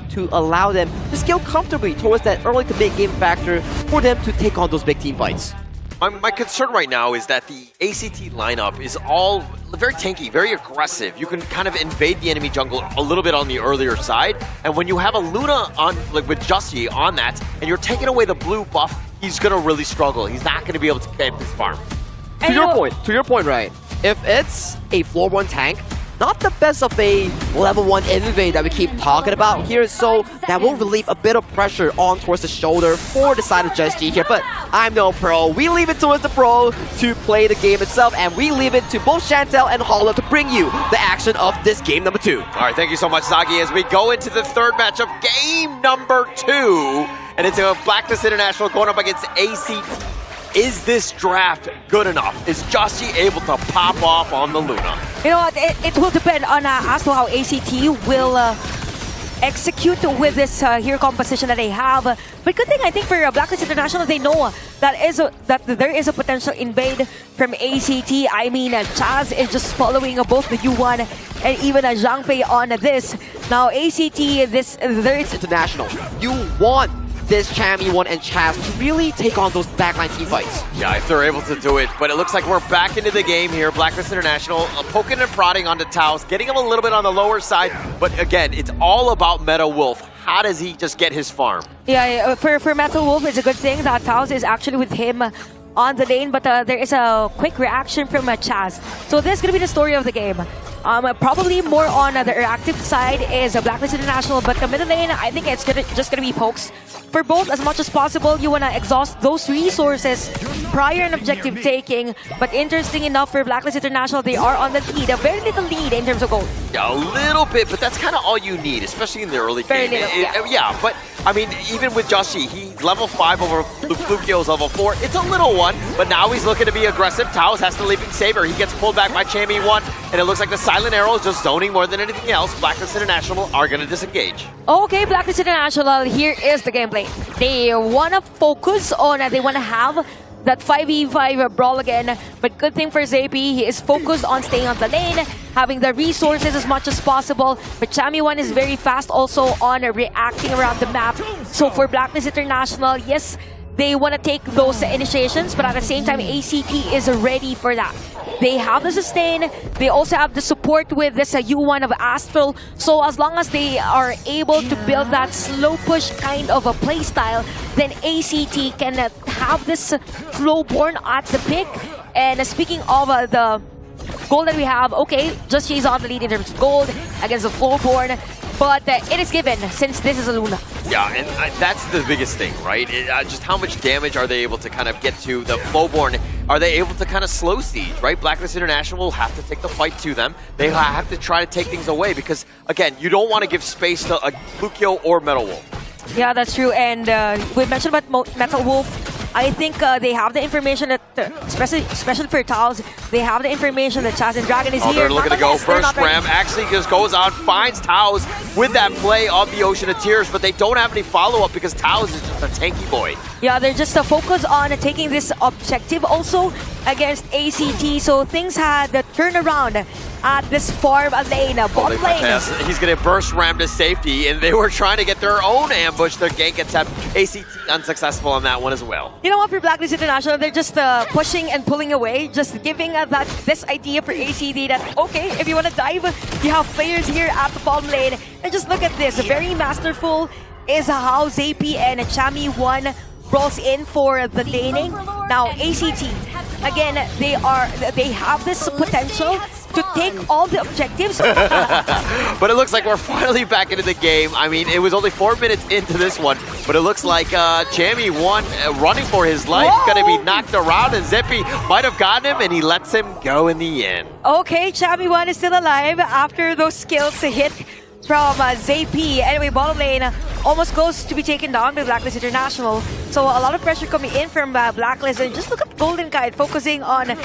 to allow them to scale comfortably towards that early to mid-game factor for them to take on those big team fights. My concern right now is that the ACT lineup is all very tanky, very aggressive. You can kind of invade the enemy jungle a little bit on the earlier side, and when you have a Luna on, like with Justy on that, and you're taking away the blue buff, he's gonna really struggle. He's not gonna be able to get his farm. To your point, right? If it's a floor 1 tank, not the best of a level 1 invade that we keep talking about here, so that will relieve a bit of pressure on towards the shoulder for the side of Justy here. But I'm no pro. We leave it towards the pro to play the game itself, and we leave it to both Chantel and Hollow to bring you the action of this game number 2. All right, thank you so much, Zagi. As we go into the third match of game number 2, and it's a Blacklist International going up against ACT. Is this draft good enough? Is Justy able to pop off on the Luna? You know what, it will depend on as to how ACT will execute with this hero composition that they have. But good thing I think for Blacklist International, they know that there is a potential invade from ACT. I mean, Chaz is just following both the U1 and even Zhang Fei on this. Now ACT, there is International. You want this Chami1 and Chaz to really take on those backline team fights. Yeah, if they're able to do it. But it looks like we're back into the game here. Blacklist International poking and prodding onto Taos, getting him a little bit on the lower side. But again, it's all about Meta Wolf. How does he just get his farm? Yeah, for Meta Wolf, it's a good thing that Taos is actually with him on the lane, but there is a quick reaction from Chaz. So this is going to be the story of the game. Probably more on the reactive side is Blacklist International, but the middle lane, I think it's just going to be pokes. For both, as much as possible, you want to exhaust those resources prior and objective taking. But interesting enough for Blacklist International, they are on the lead, a very little lead in terms of gold. Yeah, a little bit, but that's kind of all you need, especially in the early game. Yeah, but I mean, even with Justy, he's level 5 over Flukio's level 4. It's a little one, but now he's looking to be aggressive. Taos has the Leaping Saber. He gets pulled back by Chami1, and it looks like the Silent Arrow is just zoning more than anything else. Blacklist International are going to disengage. Okay, Blacklist International, here is the gameplay. They want to focus on, they want to have that 5v5 brawl again, but good thing for ZP, he is focused on staying on the lane, having the resources as much as possible, but Chami1 is very fast also on reacting around the map. So for Blacklist International, yes, they want to take those initiations, but at the same time, ACT is ready for that. They have the sustain, they also have the support with this U1 of Astral, so as long as they are able to build that slow push kind of a playstyle, then ACT can have this flow born at the pick. And speaking of the goal that we have, okay, just she's on the lead in terms of gold against the Flowborn, but it is given since this is a Luna. Yeah, and that's the biggest thing, right? Just how much damage are they able to kind of get to the Flowborn? Are they able to kind of slow siege, right? Blacklist International will have to take the fight to them. They have to try to take things away because, again, you don't want to give space to a Flukio or Metal Wolf. Yeah, that's true. And we mentioned about Metal Wolf. I think they have the information that, especially for Taos, they have the information that Chaz and Dragon is here. They're looking to go first. Ram actually just goes out, finds Taos with that play of the Ocean of Tears, but they don't have any follow-up because Taos is just a tanky boy. Yeah, they're just focused on taking this objective also against ACT, so things had a turnaround at this farm lane, bot lane. He's going to burst Ram to safety, and they were trying to get their own ambush, their gank attempt. ACT unsuccessful on that one as well. You know what, for Blacklist International, they're just pushing and pulling away, just giving this idea for ACT that, okay, if you want to dive, you have players here at the bottom lane. And just look at this, very masterful is how ZP and Chami1 brawls in for the laning. Now ACT, again, they have this potential to take all the objectives. But it looks like we're finally back into the game. I mean, it was only 4 minutes into this one, but it looks like Chami1 running for his life, going to be knocked around, and Zippy might have gotten him, and he lets him go in the end. Okay, Chami1 is still alive after those skills hit from ZP. Anyway, bottom lane almost goes to be taken down by Blacklist International. So a lot of pressure coming in from Blacklist. And just look at Golden Kite focusing on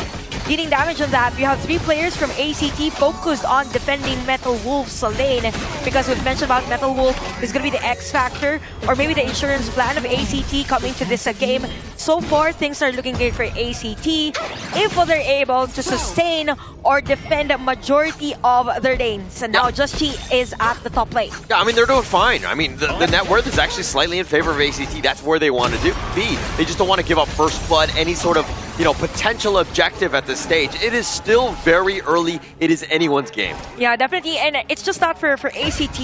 dealing damage on that. We have 3 players from ACT focused on defending Metal Wolf's lane, because we've mentioned about Metal Wolf is going to be the X factor or maybe the insurance plan of ACT coming to this game. So far, things are looking good for ACT if they're able to sustain or defend a majority of their lanes. And now Just Chi is at the top lane. Yeah, I mean, they're doing fine. I mean, the net worth is actually slightly in favor of ACT. That's where they want to be. They just don't want to give up first blood, any sort of, potential objective at this stage. It is still very early. It is anyone's game. Yeah, definitely. And it's just not for ACT.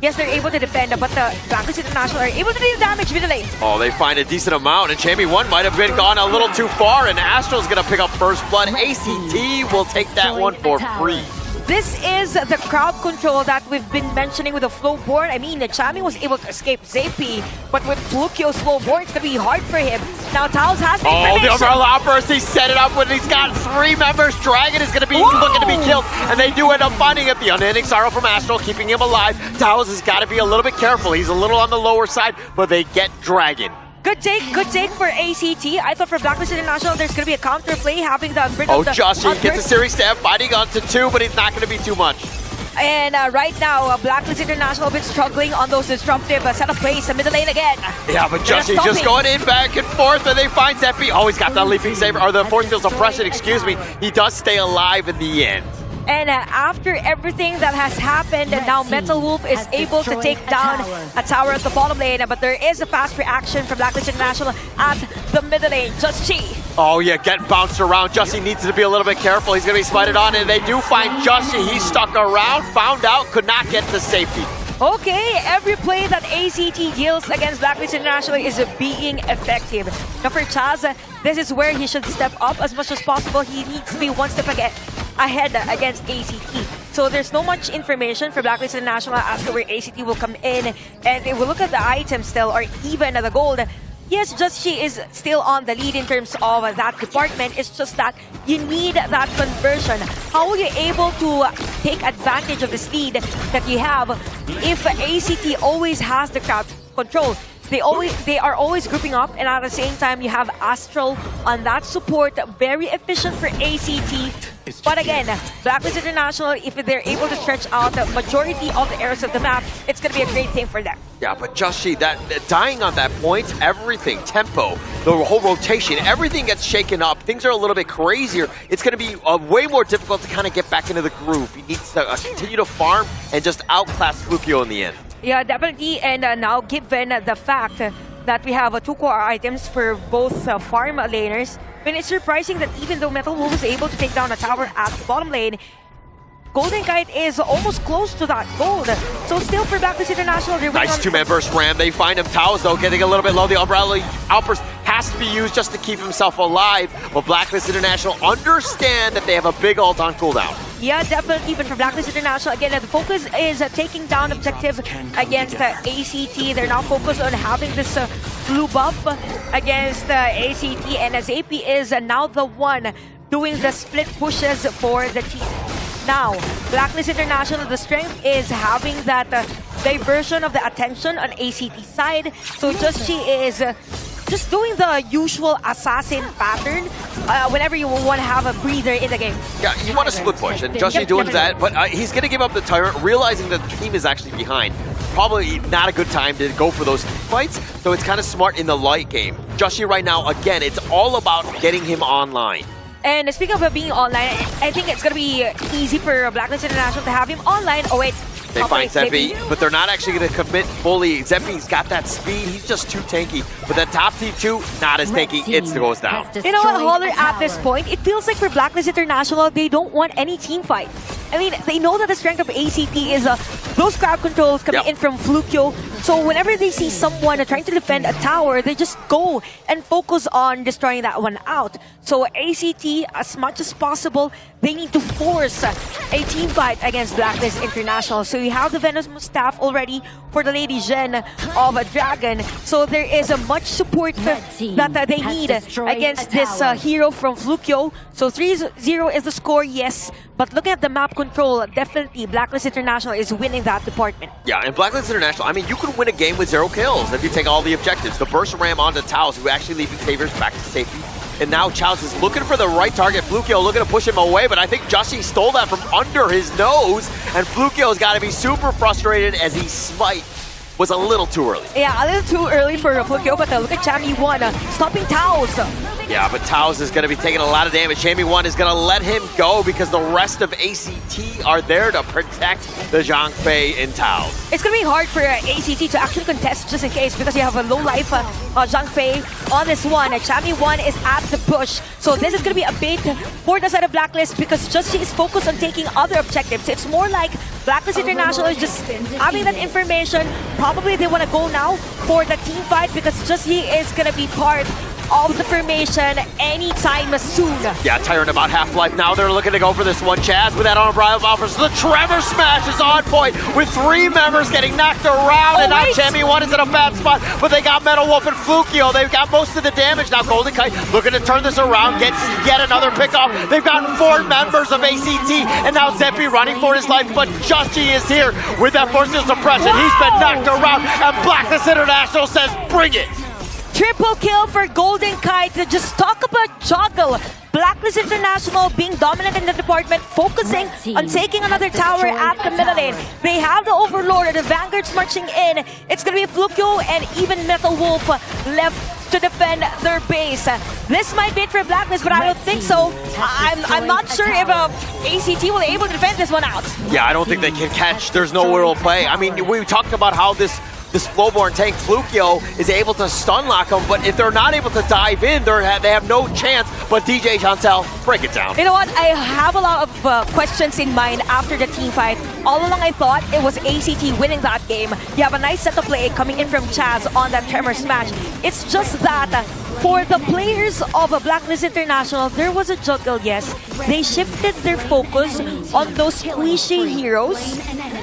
Yes, they're able to defend, but the Blacklist International are able to deal damage with the lane. Oh, they find a decent amount, and Champion 1 might have been gone a little too far, and Astral's going to pick up first blood. ACT will take that one for free. This is the crowd control that we've been mentioning with the Flowborn. I mean, Chami was able to escape Zappy, but with Flukio's Flowborn, it's going to be hard for him. Now, Taos has the information. The Umbrella Outburst, he set it up when he's got 3 members. Dragon is going to be looking to be killed, and they do end up finding it. The Unending Sorrow from Astral, keeping him alive. Taos has got to be a little bit careful. He's a little on the lower side, but they get Dragon. Good take for ACT. I thought for Blacklist International, there's going to be a counter play, having the bring of the Joshi gets a series stab, fighting onto 2, but he's not going to be too much. And right now, Blacklist International a bit struggling on those disruptive setup plays in middle lane again. Yeah, but Joshi just going in back and forth, and they find Zeppy. Oh, he's got that leaping saber, or the force field suppression, excuse me. He does stay alive in the end. And after everything that has happened, now Metal Wolf is able to take down a tower at the bottom lane, but there is a fast reaction from Blacklist International at the middle lane. Just Chi. Oh yeah, get bounced around. Jussie needs to be a little bit careful. He's going to be smited on, and they do find Jussie. He's stuck around, found out, could not get to safety. Okay, every play that ACT deals against Blacklist International is being effective. Now for Chaz, this is where he should step up as much as possible. He needs to be one step ahead against ACT. So there's no much information for Blacklist International as to where ACT will come in. And if we look at the items still, or even the gold, yes, Just Chi is still on the lead in terms of that department. It's just that you need that conversion. How are you able to take advantage of this lead that you have if ACT always has the crowd control? They are always grouping up, and at the same time you have Astral on that support, very efficient for ACT. But again, Blacklist International, if they're able to stretch out the majority of the areas of the map, it's going to be a great thing for them. Yeah, but Joshi, that dying on that point, everything, tempo, the whole rotation, everything gets shaken up. Things are a little bit crazier. It's going to be way more difficult to kind of get back into the groove. He needs to continue to farm and just outclass Flukio in the end. Yeah, definitely. And now, given the fact that we have 2 core items for both farm laners, I mean, it's surprising that even though Metal Wolf was able to take down a tower at the bottom lane, Golden Kite is almost close to that gold. So still for Blacklist International, they're nice 2-man burst ram. They find him. Taos, though, getting a little bit low. The Umbrella Outburst has to be used just to keep himself alive. But Blacklist International understand that they have a big ult on cooldown. Yeah, definitely. But for Blacklist International, again, the focus is taking down objective against ACT. They're now focused on having this blue buff against ACT. And as AP is now the one doing the split pushes for the team. Now, Blacklist International, the strength is having that diversion of the attention on ACT side. So Just Chi is just doing the usual assassin pattern whenever you want to have a breather in the game. Yeah, you want to split push, and Just Chi doing that, but he's going to give up the Tyrant, realizing that the team is actually behind. Probably not a good time to go for those fights, so it's kind of smart in the light game. Just Chi right now, again, it's all about getting him online. And speaking of being online, I think it's going to be easy for Blacklist International to have him online. Oh wait, they find Zeppy, but they're not actually going to commit fully. Zeppy's got that speed, he's just too tanky. But the top team 2, not as tanky, it goes down. You know what, Holler, at this point, it feels like for Blacklist International, they don't want any team fight. I mean, they know that the strength of ACT is those crowd controls coming in from Flukio. So whenever they see someone trying to defend a tower, they just go and focus on destroying that one out. So ACT, as much as possible, they need to force a team fight against Blacklist International. So you have the Venom's staff already for the Lady Gen of Dragon. So there is a much support that they need against this hero from Flukio. So 3-0 is the score, yes. But looking at the map control, definitely Blacklist International is winning that department. Yeah, and Blacklist International, I mean, you could win a game with 0 kills if you take all the objectives. The burst ram onto Taos, who actually leaving Savers back to safety. and now Chaos is looking for the right target. Flukio looking to push him away, but I think Justy stole that from under his nose, and Flukio's got to be super frustrated as he smite was a little too early. Yeah, a little too early for Flukio, but look at Chammy1 stopping Taos. Yeah, but Taos is going to be taking a lot of damage. Chammy1 is going to let him go because the rest of ACT are there to protect the Zhang Fei and Taos. It's going to be hard for ACT to actually contest just in case because you have a low life Zhang Fei on this one. Chammy1 is at the push. So this is going to be a bait for the side of Blacklist because Justy is focused on taking other objectives. It's more like Blacklist International is just having that information. Probably they want to go now for the team fight because Justy is going to be part of the formation anytime soon. Yeah, Tyrant about half-life now. They're looking to go for this one. Chaz with that on arrival offers. The Trevor smash is on point with 3 members getting knocked around. And now Chammy1 is in a bad spot, but they got Metal Wolf and Flukio. They've got most of the damage. Now Golden Kite looking to turn this around, get yet another pickoff. They've got 4 members of ACT, and now Zeppy running for his life, but Justy is here with that forces suppression. He's been knocked around, and Blacklist International says, bring it. Triple kill for Golden Kite. Just talk about juggle. Blacklist International being dominant in the department, focusing on taking another tower at the middle lane. They have the Overlord, the Vanguards marching in. It's going to be Flukio and even Metal Wolf left to defend their base. This might be it for Blacklist, but I don't think so. I'm not sure if ACT will be able to defend this one out. Yeah, I don't think they can catch. There's nowhere to play. I mean, we talked about how this Flowborn tank Flukio is able to stun lock them, but if they're not able to dive in, they have no chance. But DJ Chantel, break it down. You know what? I have a lot of questions in mind after the team fight. All along I thought it was ACT winning that game. You have a nice set of play coming in from Chaz on that Tremor smash. It's just that for the players of Blacklist International, there was a juggle, yes. They shifted their focus on those squishy heroes.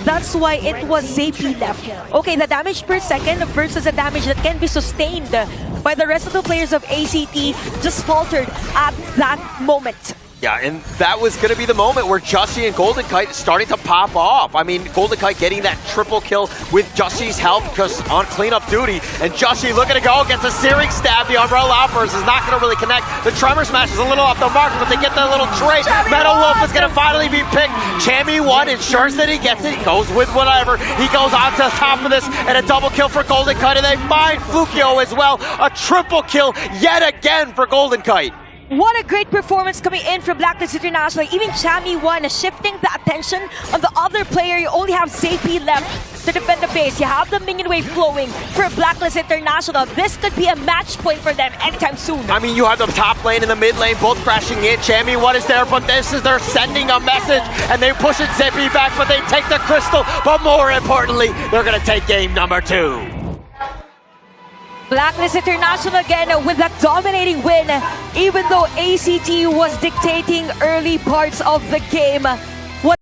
That's why it was ZP left. Okay, the damage per second versus the damage that can be sustained by the rest of the players of ACT just faltered at that moment. Yeah, and that was going to be the moment where Justy and Golden Kite starting to pop off. I mean, Golden Kite getting that triple kill with Justy's help because on cleanup duty. And Justy looking to go, gets a searing stab. The Umbrella Offers is not going to really connect. The Tremor Smash is a little off the mark, but they get that little trade. Metal Wolf is going to finally be picked. Chammy1 ensures that he gets it. He goes with whatever. He goes on to the top of this, and a double kill for Golden Kite. And they find Flukio as well. A triple kill yet again for Golden Kite. What a great performance coming in from Blacklist International. Even Chammy1 shifting the attention on the other player. You only have ZP left to defend the base. You have the minion wave flowing for Blacklist International. This could be a match point for them anytime soon. I mean, you have the top lane and the mid lane both crashing in. Chammy1 is there, but this is they're sending a message, and they're pushing Zeppy back, but they take the crystal. But more importantly, they're going to take game number 2. Blacklist International again with that dominating win, even though ACT was dictating early parts of the game.